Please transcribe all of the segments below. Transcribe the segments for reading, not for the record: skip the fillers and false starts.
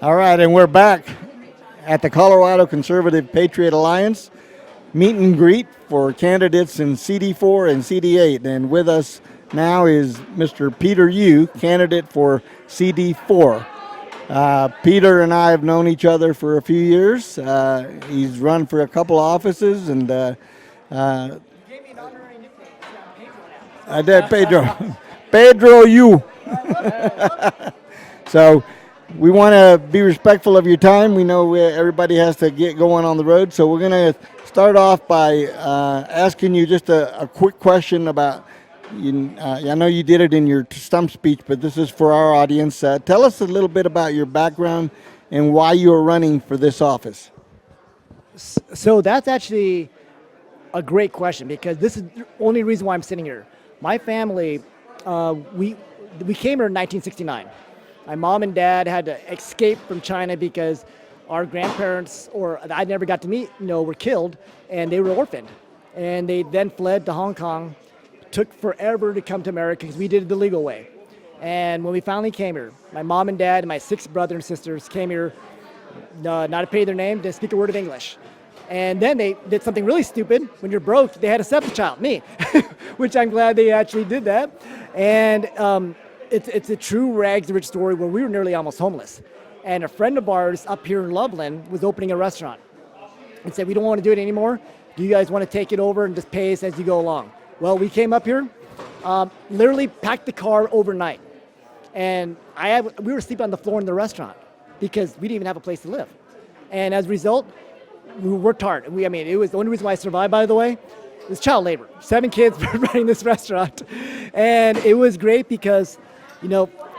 All right, and we're back at the Colorado Conservative Patriot Alliance meet and greet for candidates in CD4 and CD8. And with us now is Mr. Peter Yu, candidate for CD4. Peter and I have known each other for a few years. He's run for a couple offices, and I did Pedro. Pedro Yu. So we want to be respectful of your time. We know everybody has to get going on the road, so we're going to start off by asking you just a quick question about. I know you did it in your stump speech, but this is for our audience. Tell us a little bit about your background and why you are running for this office. So that's actually a great question because this is the only reason why I'm sitting here. My family, we came here in 1969. My mom and dad had to escape from China because our grandparents, or I never got to meet, were killed, and they were orphaned. And they then fled to Hong Kong. Took forever to come to America because we did it the legal way. And when we finally came here, my mom and dad and my 6 brothers and sisters came here, not to pay their name, to speak a word of English. And then they did something really stupid. When you're broke, they had a 7th child, me, which I'm glad they actually did that. And it's a true rags to rich story where we were nearly almost homeless. And a friend of ours up here in Loveland was opening a restaurant and said, we don't want to do it anymore. Do you guys want to take it over and just pay us as you go along? Well, we came up here, literally packed the car overnight. And we were sleeping on the floor in the restaurant because we didn't even have a place to live. And as a result, we worked hard. It was the only reason why I survived, by the way, was child labor. 7 kids running this restaurant. And it was great because,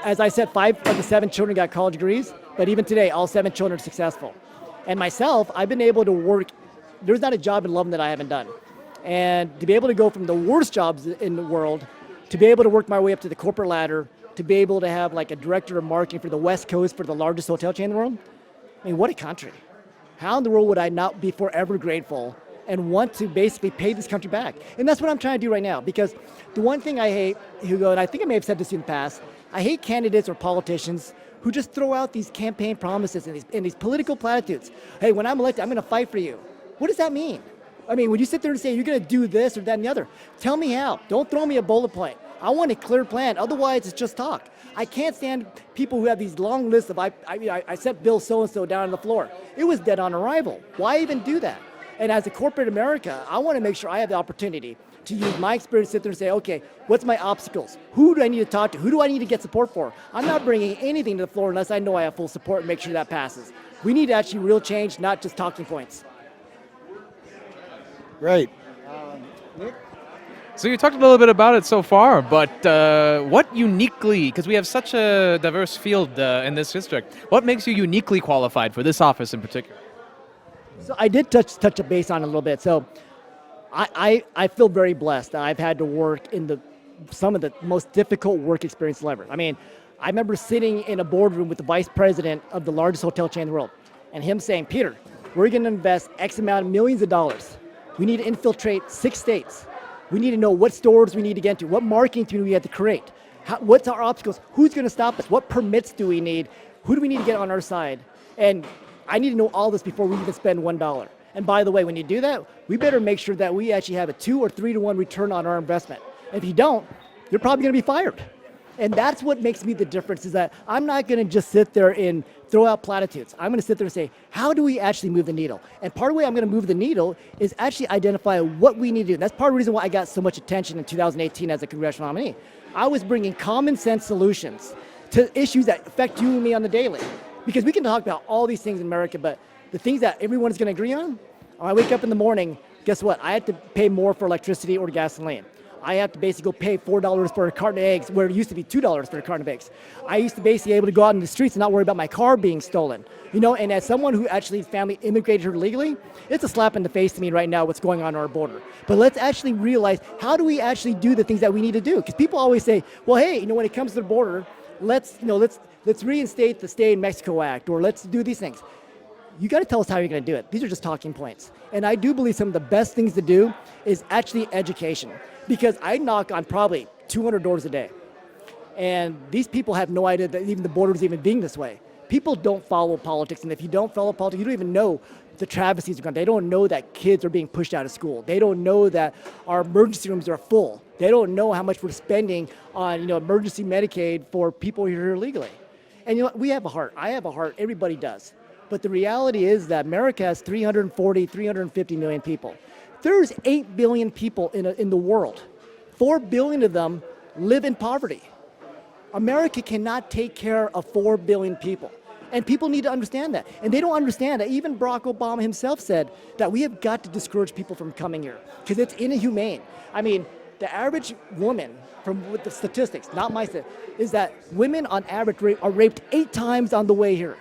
as I said, 5 of the 7 children got college degrees, but even today, all 7 children are successful. And myself, I've been able to work, there's not a job in Loveland that I haven't done. And to be able to go from the worst jobs in the world to be able to work my way up to the corporate ladder, to be able to have like a director of marketing for the West Coast for the largest hotel chain in the world, what a country. How in the world would I not be forever grateful and want to basically pay this country back? And that's what I'm trying to do right now, because the one thing I hate, Hugo, and I think I may have said this in the past, I hate candidates or politicians who just throw out these campaign promises and these political platitudes. Hey, when I'm elected, I'm going to fight for you. What does that mean? When you sit there and say you're going to do this or that and the other, tell me how. Don't throw me a bullet point. I want a clear plan. Otherwise, it's just talk. I can't stand people who have these long lists of, I sent Bill so-and-so down on the floor. It was dead on arrival. Why even do that? And as a corporate America, I want to make sure I have the opportunity to use my experience to sit there and say, okay, what's my obstacles? Who do I need to talk to? Who do I need to get support for? I'm not bringing anything to the floor unless I know I have full support and make sure that passes. We need actually real change, not just talking points. Great. Nick? So you talked a little bit about it so far, but what uniquely, because we have such a diverse field in this district, what makes you uniquely qualified for this office in particular? So I did touch a base on it a little bit. So I feel very blessed that I've had to work in some of the most difficult work experiences ever. I remember sitting in a boardroom with the vice president of the largest hotel chain in the world, and him saying, Peter, we're going to invest X amount of millions of dollars. We need to infiltrate 6 states. We need to know what stores we need to get into, what marketing team we have to create, what's our obstacles, who's going to stop us, what permits do we need, who do we need to get on our side. And I need to know all this before we even spend $1. And by the way, when you do that, we better make sure that we actually have a 2 or 3 to 1 return on our investment. And if you don't, you're probably going to be fired. And that's what makes me the difference, is that I'm not going to just sit there and throw out platitudes. I'm going to sit there and say, how do we actually move the needle? And part of the way I'm going to move the needle is actually identify what we need to do. And that's part of the reason why I got so much attention in 2018 as a congressional nominee. I was bringing common sense solutions to issues that affect you and me on the daily. Because we can talk about all these things in America, but the things that everyone is going to agree on, when I wake up in the morning, guess what? I have to pay more for electricity or gasoline. I have to basically go pay $4 for a carton of eggs, where it used to be $2 for a carton of eggs. I used to basically be able to go out in the streets and not worry about my car being stolen. And as someone who actually his family immigrated here legally, it's a slap in the face to me right now what's going on our border. But let's actually realize, how do we actually do the things that we need to do? Because people always say, well, hey, when it comes to the border, let's reinstate the Stay in Mexico Act, or let's do these things. You got to tell us how you're going to do it. These are just talking points. And I do believe some of the best things to do is actually education. Because I knock on probably 200 doors a day. And these people have no idea that even the border is even being this way. people don't follow politics, and if you don't follow politics, you don't even know the travesties are going. They don't know that kids are being pushed out of school. They don't know that our emergency rooms are full. They don't know how much we're spending on emergency Medicaid for people who are here illegally. And we have a heart. I have a heart. Everybody does. But the reality is that America has 340, 350 million people. There's 8 billion people in the world. 4 billion of them live in poverty. America cannot take care of 4 billion people. And people need to understand that. And they don't understand that. Even Barack Obama himself said that we have got to discourage people from coming here because it's inhumane. I mean, the average woman, with the statistics, not my statistics, is that women on average are raped 8 times on the way here.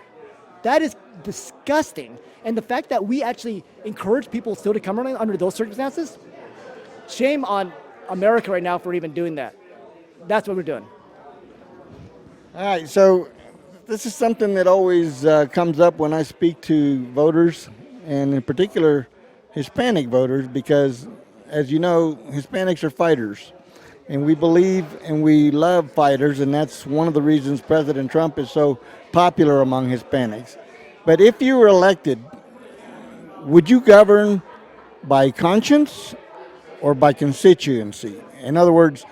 That is disgusting. And the fact that we actually encourage people still to come under those circumstances, shame on America right now for even doing that. That's what we're doing. All right, so this is something that always comes up when I speak to voters, and in particular Hispanic voters, because as you know, Hispanics are fighters. And we believe and we love fighters, and that's one of the reasons President Trump is so popular among Hispanics. But if you were elected, would you govern by conscience or by constituency? In other words,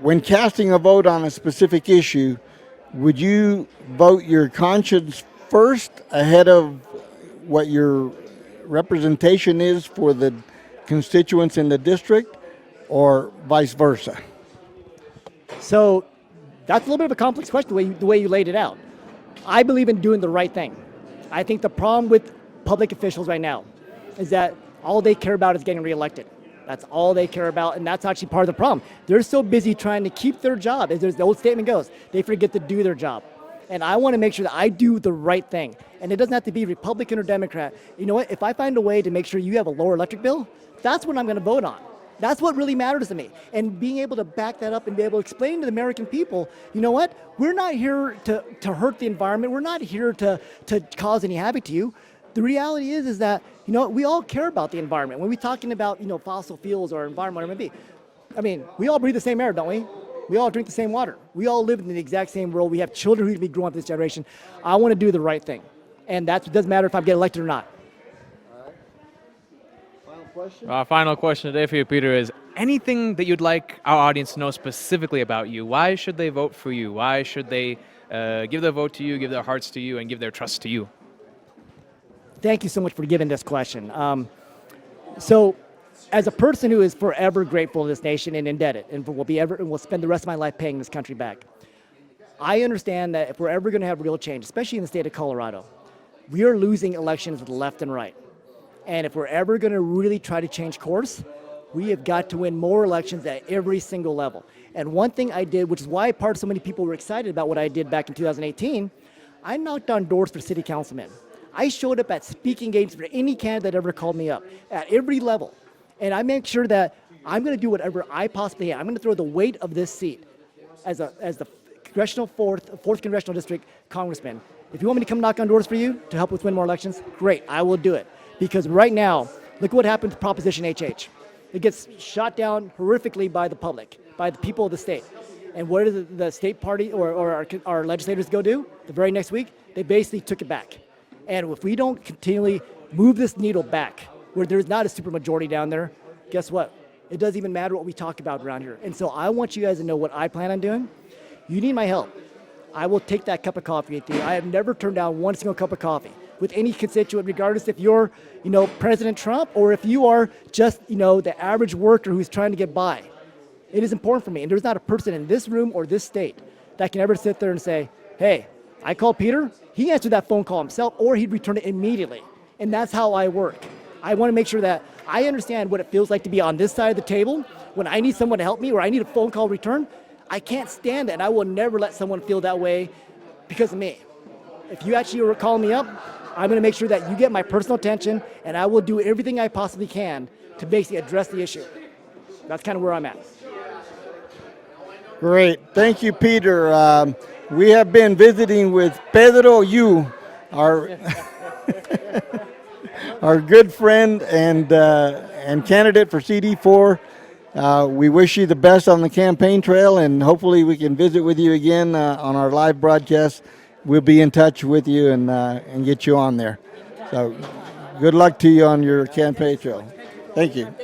when casting a vote on a specific issue, would you vote your conscience first ahead of what your representation is for the constituents in the district, or vice versa? So that's a little bit of a complex question, the way you laid it out. I believe in doing the right thing. I think the problem with public officials right now is that all they care about is getting reelected. That's all they care about, and that's actually part of the problem. They're so busy trying to keep their job, as the old statement goes, they forget to do their job. And I want to make sure that I do the right thing. And it doesn't have to be Republican or Democrat. You know what? If I find a way to make sure you have a lower electric bill, that's what I'm going to vote on. That's what really matters to me. And being able to back that up and be able to explain to the American people, you know what? We're not here to hurt the environment. We're not here to cause any havoc to you. The reality is that, we all care about the environment. When we're talking about, fossil fuels or environment, whatever it may be, I mean, we all breathe the same air, don't we? We all drink the same water. We all live in the exact same world. We have children who will be growing up this generation. I want to do the right thing. And it doesn't matter if I get elected or not. Final question today for you, Peter, is anything that you'd like our audience to know specifically about you? Why should they vote for you? Why should they give their vote to you, give their hearts to you, and give their trust to you? Thank you so much for giving this question. So, as a person who is forever grateful to this nation and indebted, and will spend the rest of my life paying this country back, I understand that if we're ever going to have real change, especially in the state of Colorado, we are losing elections with left and right. And if we're ever going to really try to change course, we have got to win more elections at every single level. And one thing I did, which is why so many people were excited about what I did back in 2018, I knocked on doors for city councilmen. I showed up at speaking engagements for any candidate that ever called me up at every level. And I make sure that I'm going to do whatever I possibly can. I'm going to throw the weight of this seat as the fourth congressional district congressman. If you want me to come knock on doors for you to help us win more elections, great, I will do it. Because right now, look what happened to Proposition HH. It gets shot down horrifically by the public, by the people of the state. And what did the state party or our legislators go do? The very next week, they basically took it back. And if we don't continually move this needle back, where there's not a supermajority down there, guess what? It doesn't even matter what we talk about around here. And so I want you guys to know what I plan on doing. You need my help. I will take that cup of coffee with you. I have never turned down one single cup of coffee with any constituent, regardless if you're, President Trump or if you are just, the average worker who's trying to get by. It is important for me. And there's not a person in this room or this state that can ever sit there and say, hey, I called Peter, he answered that phone call himself, or he'd return it immediately. And that's how I work. I want to make sure that I understand what it feels like to be on this side of the table when I need someone to help me or I need a phone call return. I can't stand it, and I will never let someone feel that way because of me. If you actually are calling me up, I'm going to make sure that you get my personal attention, and I will do everything I possibly can to basically address the issue. That's kind of where I'm at. Great. Thank you, Peter. We have been visiting with Pedro Yu, our our good friend and candidate for CD4. We wish you the best on the campaign trail, and hopefully we can visit with you again on our live broadcast. we'll be in touch with you and get you on there. So good luck to you on your campaign trail. Thank you.